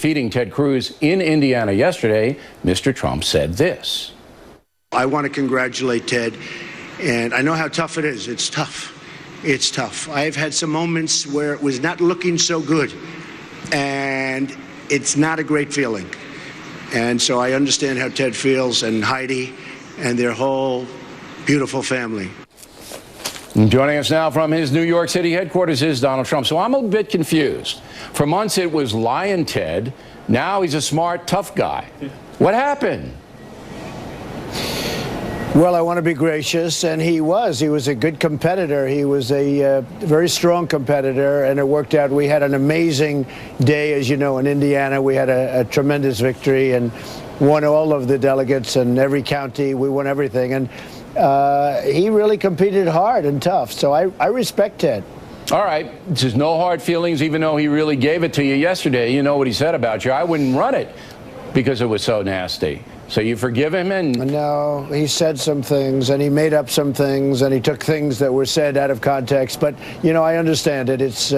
Defeating Ted Cruz in Indiana yesterday, Mr. Trump said this. I want to congratulate Ted, and I know how tough it is. It's tough. It's tough. I've had some moments where it was not looking so good, and it's not a great feeling. And so I understand how Ted feels, and Heidi and their whole beautiful family. Joining us now from his New York City headquarters is Donald Trump. So I'm a bit confused. For months it was Lion Ted. Now he's a smart, tough guy. What happened? Well, I want to be gracious, and he was. He was a good competitor. He was a very strong competitor, and it worked out. We had an amazing day, as you know, in Indiana. We had a tremendous victory and won all of the delegates in every county. We won everything, and he really competed hard and tough. So I respect Ted. All right. There's no hard feelings, even though he really gave it to you yesterday. You know what he said about you. I wouldn't run it because it was so nasty. So you forgive him? And no, he said some things, and he made up some things, and he took things that were said out of context. But you know, I understand it. It's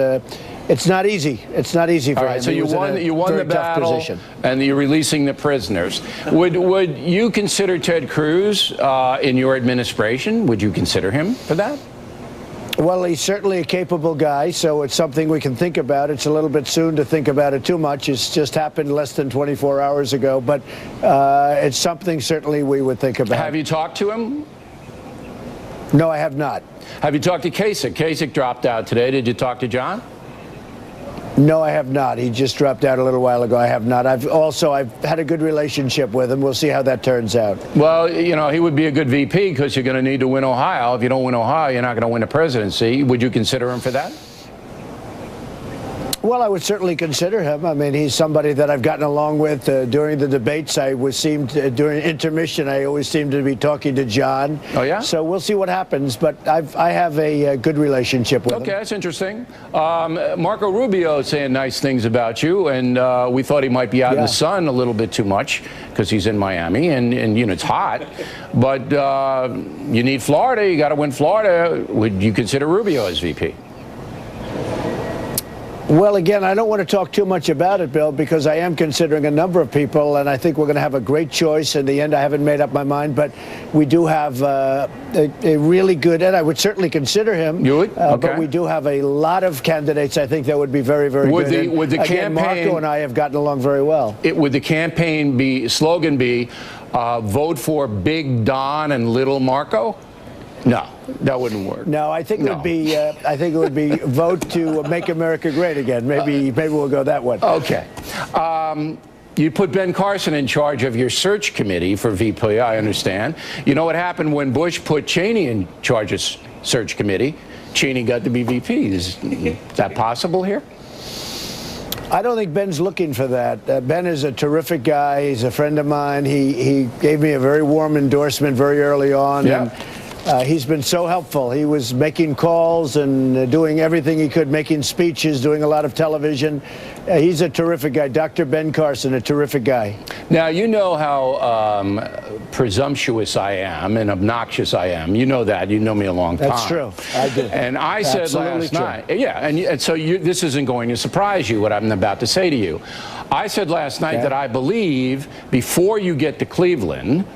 not easy. It's not easy for him. All right. So you won the battle, and you're releasing the prisoners. Would you consider Ted Cruz in your administration? Would you consider him for that? Well, he's certainly a capable guy, so it's something we can think about. It's a little bit soon to think about it too much. It's just happened less than 24 hours ago, but it's something certainly we would think about. Have you talked to him? No, I have not. Have you talked to Kasich? Kasich dropped out today. Did you talk to John? No, I have not. He just dropped out a little while ago. I have not. I've had a good relationship with him. We'll see how that turns out. Well, you know, he would be a good VP because you're going to need to win Ohio. If you don't win Ohio, you're not going to win the presidency. Would you consider him for that? Well, I would certainly consider him. I mean, he's somebody that I've gotten along with during the debates. During intermission, I always seem to be talking to John. Oh, yeah? So we'll see what happens. But I have a good relationship with him. Okay, that's interesting. Marco Rubio saying nice things about you, and we thought he might be out in the sun a little bit too much because he's in Miami, and you know, it's hot. But you need Florida. You got to win Florida. Would you consider Rubio as VP? Well, again, I don't want to talk too much about it, Bill, because I am considering a number of people, and I think we're going to have a great choice. In the end, I haven't made up my mind, but we do have a really good, and I would certainly consider him. You would? Okay. But we do have a lot of candidates I think that would be very, very good. Would the again, campaign, Marco and I have gotten along very well. Would the campaign slogan be vote for Big Don and Little Marco? No, that wouldn't work. No, I think it would be. I think it would be vote to make America great again. Maybe we'll go that one. Okay. You put Ben Carson in charge of your search committee for VP. I understand. You know what happened when Bush put Cheney in charge of search committee? Cheney got to be VP. Is that possible here? I don't think Ben's looking for that. Ben is a terrific guy. He's a friend of mine. He gave me a very warm endorsement very early on. Yeah. And he's been so helpful. He was making calls and doing everything he could, making speeches, doing a lot of television. He's a terrific guy. Dr. Ben Carson, a terrific guy. Now, you know how presumptuous I am and obnoxious I am. You know that. You know me a long time. That's true. I do. And I said last night, and so this isn't going to surprise you, what I'm about to say to you. I said last night that I believe before you get to Cleveland,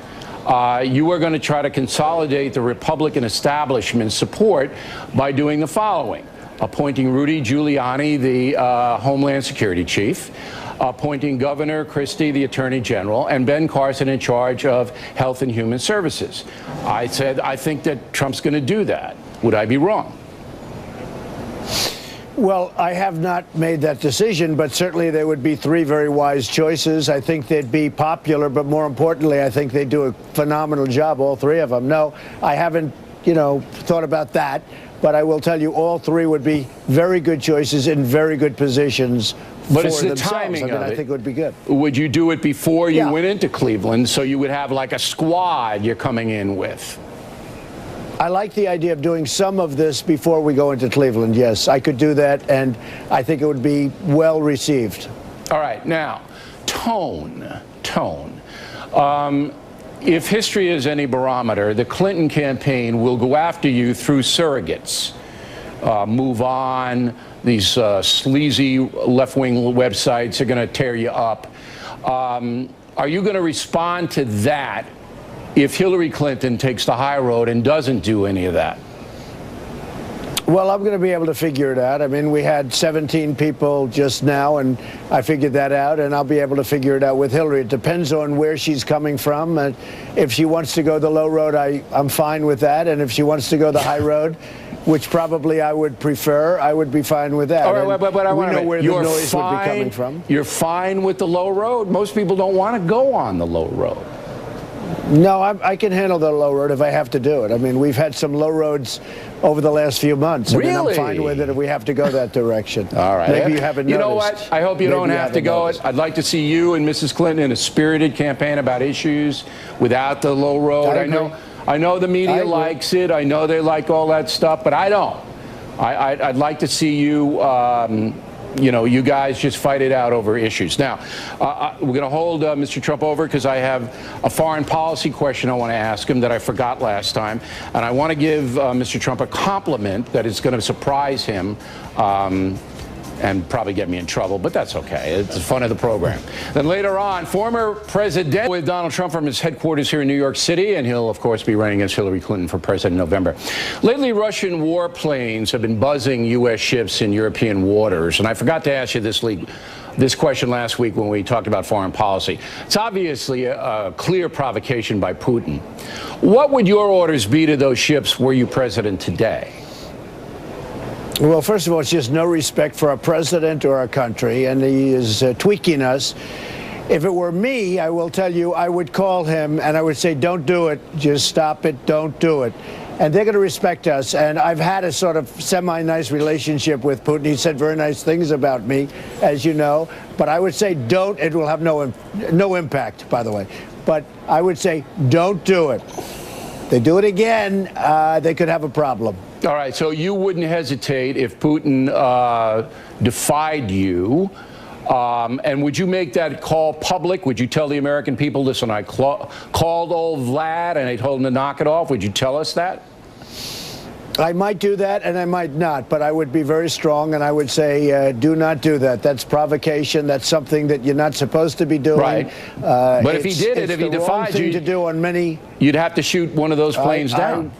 you are going to try to consolidate the Republican establishment's support by doing the following: appointing Rudy Giuliani, the Homeland Security Chief, appointing Governor Christie, the Attorney General, and Ben Carson in charge of Health and Human Services. I said, I think that Trump's going to do that. Would I be wrong? Well, I have not made that decision, but certainly there would be three very wise choices. I think they'd be popular, but more importantly, I think they'd do a phenomenal job, all three of them. No, I haven't, thought about that, but I will tell you all three would be very good choices in very good positions. But it's the timing of it. I think it would be good. Would you do it before you went into Cleveland so you would have like a squad you're coming in with? I like the idea of doing some of this before we go into Cleveland. Yes, I could do that, and I think it would be well received. All right. Now, tone. If history is any barometer, the Clinton campaign will go after you through surrogates. Move On, these sleazy left-wing websites are going to tear you up. Are you going to respond to that if Hillary Clinton takes the high road and doesn't do any of that? Well, I'm going to be able to figure it out. I mean, we had 17 people just now, and I figured that out, and I'll be able to figure it out with Hillary. It depends on where she's coming from. And if she wants to go the low road, I'm fine with that. And if she wants to go the high road, which probably I would prefer, I would be fine with that. All right, but I want to know where the noise would be coming from. You're fine with the low road? Most people don't want to go on the low road. No, I can handle the low road if I have to do it. I mean, we've had some low roads over the last few months. Really? I mean, I'm fine with it if we have to go that direction. All right. Maybe you haven't noticed. You know what? I hope you don't have to go it. I'd like to see you and Mrs. Clinton in a spirited campaign about issues without the low road. I know the media likes it. I know they like all that stuff, but I don't. I'd like to see you, you guys just fight it out over issues. Now, we're going to hold Mr. Trump over because I have a foreign policy question I want to ask him that I forgot last time. And I want to give Mr. Trump a compliment that is going to surprise him and probably get me in trouble, but that's okay. It's the fun of the program. Then later on, former president with Donald Trump from his headquarters here in New York City, and he'll, of course, be running against Hillary Clinton for president in November. Lately, Russian warplanes have been buzzing U.S. ships in European waters, and I forgot to ask you this question last week when we talked about foreign policy. It's obviously a clear provocation by Putin. What would your orders be to those ships were you president today? Well, first of all, it's just no respect for our president or our country, and he is tweaking us. If it were me, I will tell you, I would call him and I would say, don't do it. Just stop it. Don't do it. And they're going to respect us. And I've had a sort of semi-nice relationship with Putin. He said very nice things about me, as you know. But I would say don't. It will have no impact, by the way. But I would say don't do it. If they do it again, they could have a problem. All right, so you wouldn't hesitate if Putin defied you, and would you make that call public? Would you tell the American people, listen, I called old Vlad and I told him to knock it off? Would you tell us that? I might do that and I might not, but I would be very strong and I would say, do not do that. That's provocation. That's something that you're not supposed to be doing. Right. But if he did it, if he defied you, to do on many, you'd have to shoot one of those planes down.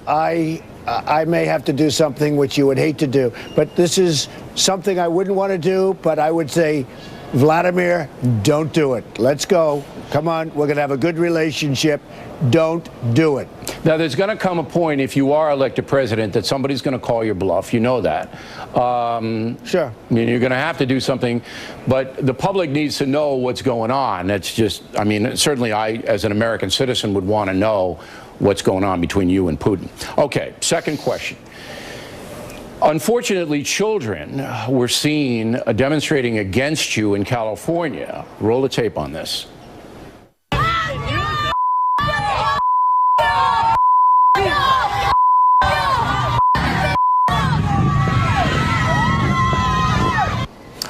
I may have to do something which you would hate to do, but this is something I wouldn't want to do, but I would say, Vladimir, don't do it. Let's go. Come on. We're going to have a good relationship. Don't do it. Now, there's going to come a point, if you are elected president, that somebody's going to call your bluff. You know that. Sure. I mean, you're going to have to do something, but the public needs to know what's going on. It's just, I mean, certainly I, as an American citizen, would want to know what's going on between you and Putin. Okay, second question. Unfortunately, children were seen demonstrating against you in California. Roll the tape on this.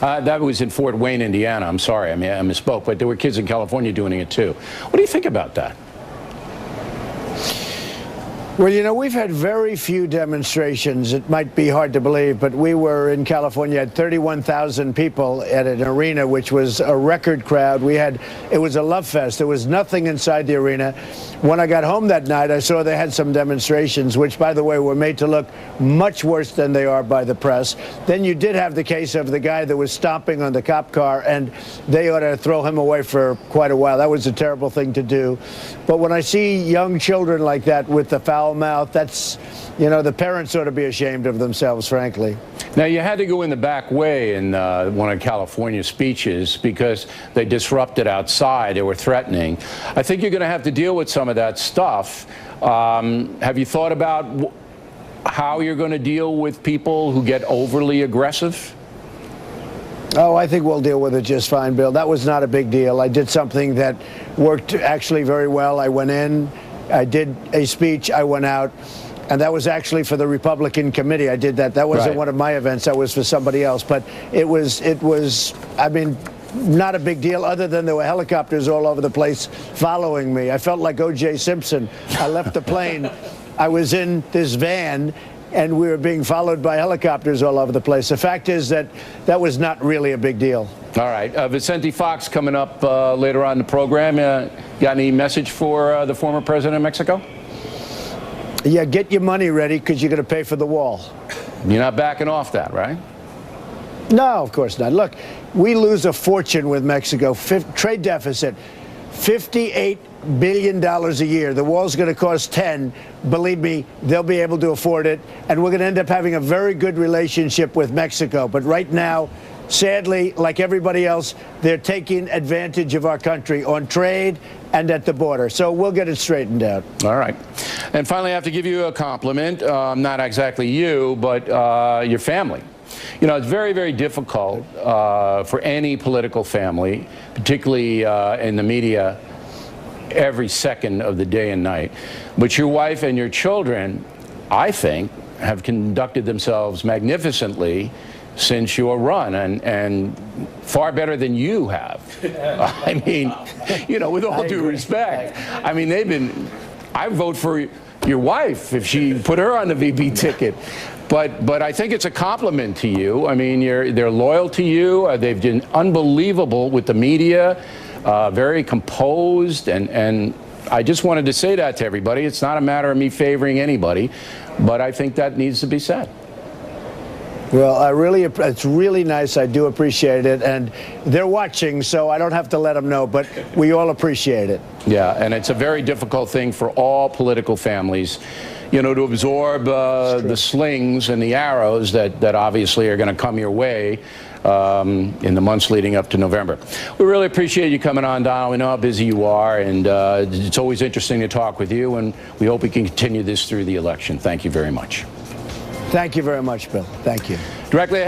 That was in Fort Wayne, Indiana. I'm sorry, I misspoke, but there were kids in California doing it too. What do you think about that? Well, you know, we've had very few demonstrations. It might be hard to believe, but we were in California, had 31,000 people at an arena, which was a record crowd. It was a love fest. There was nothing inside the arena. When I got home that night, I saw they had some demonstrations, which, by the way, were made to look much worse than they are by the press. Then you did have the case of the guy that was stomping on the cop car, and they ought to throw him away for quite a while. That was a terrible thing to do. But when I see young children like that with the foul mouth, that's, you know, the parents ought to be ashamed of themselves, frankly. Now, you had to go in the back way in one of California's speeches because they disrupted outside. They were threatening. I think you're going to have to deal with some of that stuff. Have you thought about how you're going to deal with people who get overly aggressive? Oh, I think we'll deal with it just fine, Bill. That was not a big deal. I did something that worked actually very well. I went in, I did a speech, I went out, and that was actually for the Republican committee. I did that. That wasn't one of my events. That was for somebody else. But it was, I mean, not a big deal, other than there were helicopters all over the place following me. I felt like O.J. Simpson. I left the plane. I was in this van, and we were being followed by helicopters all over the place. The fact is that that was not really a big deal. All right. Vicente Fox coming up later on in the program. Got any message for the former president of Mexico? Yeah, get your money ready because you're going to pay for the wall. You're not backing off that, right? No, of course not. Look, we lose a fortune with Mexico. Trade deficit, $58 billion a year. The wall's going to cost 10. Believe me, they'll be able to afford it. And we're going to end up having a very good relationship with Mexico. But right now, sadly, like everybody else, they're taking advantage of our country on trade and at the border. So we'll get it straightened out. All right. And finally, I have to give you a compliment. Not exactly you, but your family. You know, it's very, very difficult for any political family, particularly in the media, every second of the day and night. But your wife and your children, I think, have conducted themselves magnificently since your run, and far better than you have. I mean, you know, with all due respect, I mean, I vote for your wife if she put her on the VP ticket. But I think it's a compliment to you. I mean, they're loyal to you. They've been unbelievable with the media, very composed, and I just wanted to say that to everybody. It's not a matter of me favoring anybody, but I think that needs to be said. Well, it's really nice. I do appreciate it. And they're watching, so I don't have to let them know, but we all appreciate it. Yeah, and it's a very difficult thing for all political families, you know, to absorb the slings and the arrows that obviously are going to come your way in the months leading up to November. We really appreciate you coming on, Donald. We know how busy you are, and it's always interesting to talk with you, and we hope we can continue this through the election. Thank you very much. Thank you very much, Bill. Thank you. Directly ahead.